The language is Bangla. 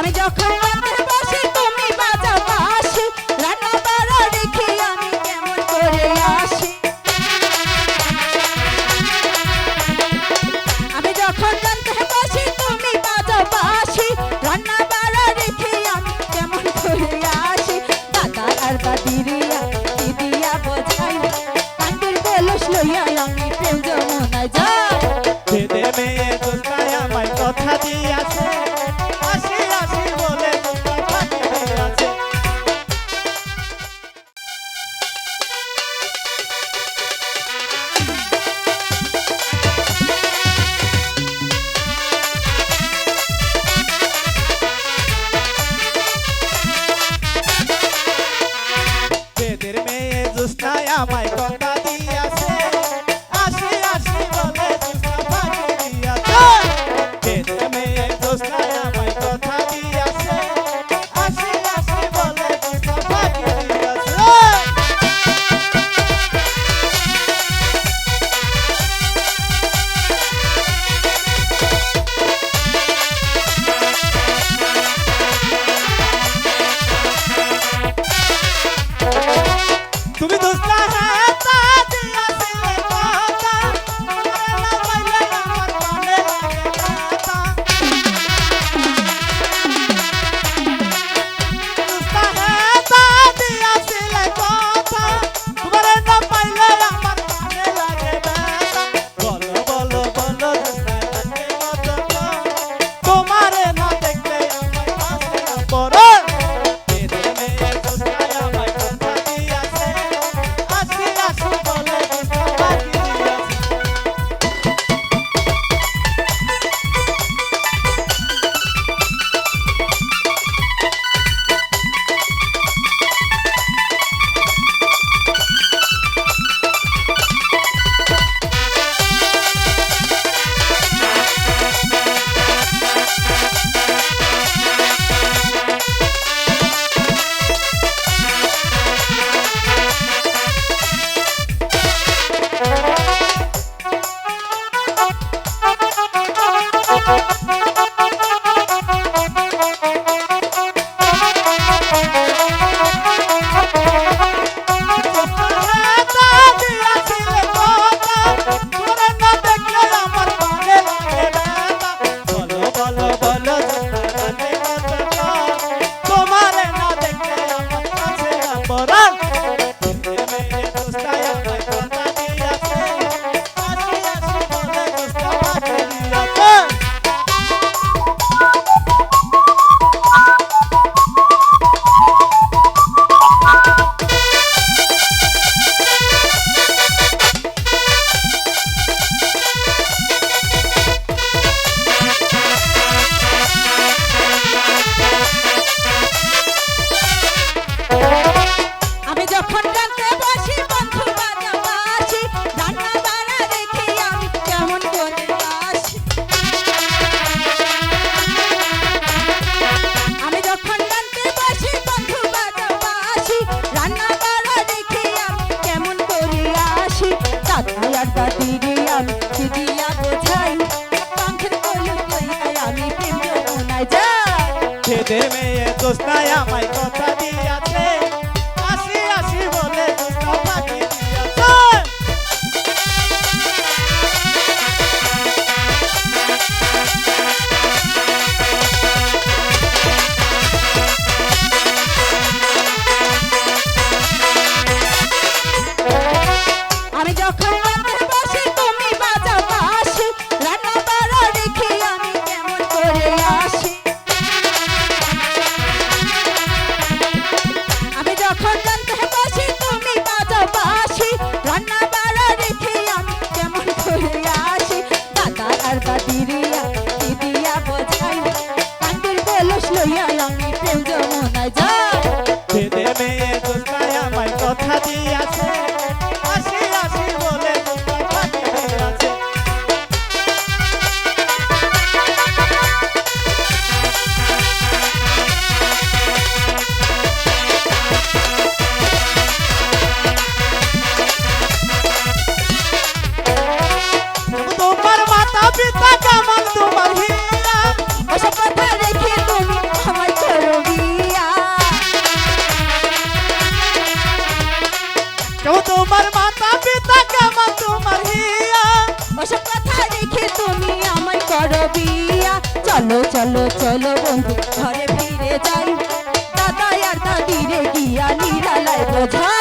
আমি যখন রাতে বসি তুমি বাজাও বাঁশি, রান্না বাড়া রেখে আমি কেমন করে আসি। আমি যখন রাতে বসি তুমি বাজাও বাঁশি, রান্না বাড়া রেখে আমি কেমন করে আসি। দাদা আর দাদিরিয়া দিদিয়া বোঝাই, কান্দির বেলুস লইয়া আমি প্রেম যমুনায় যাই। ছেলে মেয়ে দোস্তায় আমায় কথা দিয়াছে, আসি আসি বলে দোস্তা ফাঁকি দিয়াছে। বেদের মেয়ে দোস্তায় আমায় কথা দিয়াছে, আসি আসি বলে দোস্তা ফাঁকি দিয়াছে। বেদের মেয়ে দোস্তায় আমায় কথা দিয়াছে, আসি আসি বলে দোস্তা ফাঁকি দিয়াছে। তুমি দোস্তা হ্যাঁ তা দিয়াছিলে কথা, তোমারে না পাইলে আমার মনে লাগে ব্যথা। দোস্তা হ্যাঁ তা দিয়াছিলে কথা, তোমারে না পাইলে আমার মনে লাগে ব্যথা। বলো বলো বলো দোস্তা লাগে কত, তোমারে না দেখলে আমায় ভাসে না পড়ো। বেদের মেয়ে দোস্তায় আমায় কথা দিয়াছে, আসি আসি বলে দোস্তা ফাঁকি দিয়াছে। আমি যখন রাতে বসি বন্ধু বাজাও বাঁশি, রান্না বাড়া রেখে আমি কেমন করে আসি। আমি যখন রাতে বসি বন্ধু বাজাও বাঁশি, রান্না বাড়া রেখে আমি কেমন করে আসি। দাদা আর দাদিরে আমি দিদিয়া বোঝাই, কাঁধের কলুক লইয়া আমি প্রেম যমুনায় যাই। ছেলে মেয়ে দোস্তায় আমায় কথা দিয়াছে, আসি আসি বলে দোস্তা ফাঁকি দিয়াছে। আমি যখন রাতে বসি তুমি বাজাও বাঁশি, রান্না বাড়া রেখে আমি কেমন করে আসি। আমি যখন রাতে বসি তুমি বাজাও বাঁশি, রান্না বাড়া রেখে আমি কেমন করে আসি। দাদা আর দাদিরিয়া দিদিয়া বোঝাই, কান্দির বেলুস লইয়া আমি প্রেম যমুনায় যাই। ছেলে মেয়ে দোস্তায় আমায় কথা দিয়াছে, আসি আসি বলে দোস্তা ফাঁকি দিয়াছে। তোমার মাতা পিতা কামাল তোমার হিয়া, ওসব কথা রেখে তুমি বড় বিয়া। চলো চলো চলো বন্ধু ঘরে ফিরে যাই, দাদা আর দাদিরে গিয়া নিরালায় বোঝাই।